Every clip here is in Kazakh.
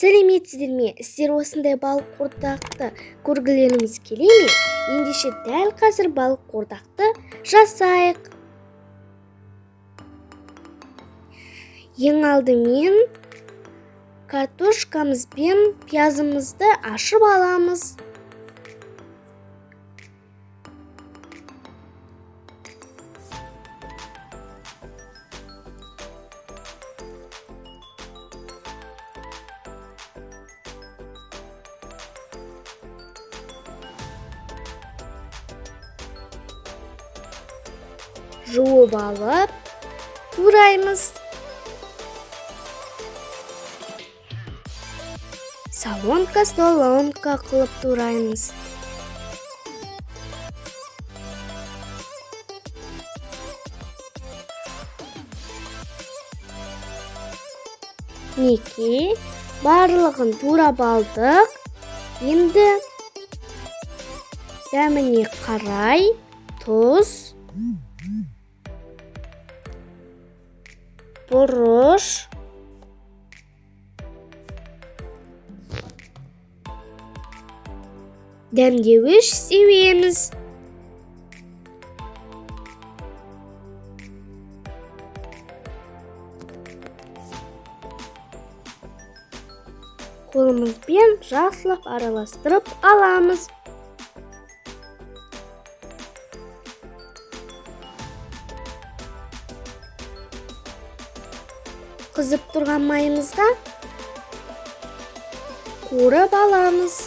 Сәлеметсіздер ме? Сіздер осындай балық қуырдақты көргілеріңіз келе ме? Ендеше дәл қазір балық қуырдақты жасайық. Ең алдымен картошкамыз бен пиязымызды ашып аламыз. Жуып алып тураймыз. Солонка қылып тураймыз. Неке барлығын турап алдық. Енді дәміне қарай тұз, бұрыш, дәмдеуіш себеміз. Қолымызбен жақсылап араластырып аламыз. Қызып тұрған майымызға қуырып аламыз.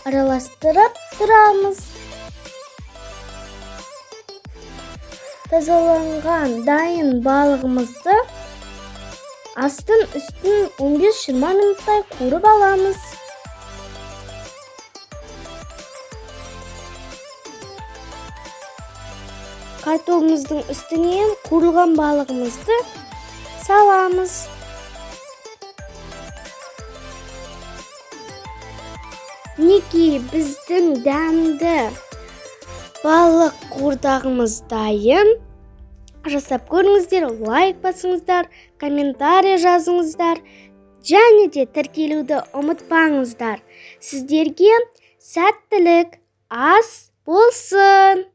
Араластырып тұрамыз. Тазаланған дайын балығымызды астын үстін 15-20 минуттай қуырып аламыз. Картоғымыздың үстінен қуырылған балығымызды саламыз. Неге біздің дәмді балық қуырдағымыз дайын. Жасап көріңіздер, лайк басыңыздар, комментарий жазыңыздар, және де тіркелуді ұмытпаңыздар. Сіздерге сәттілік ас болсын.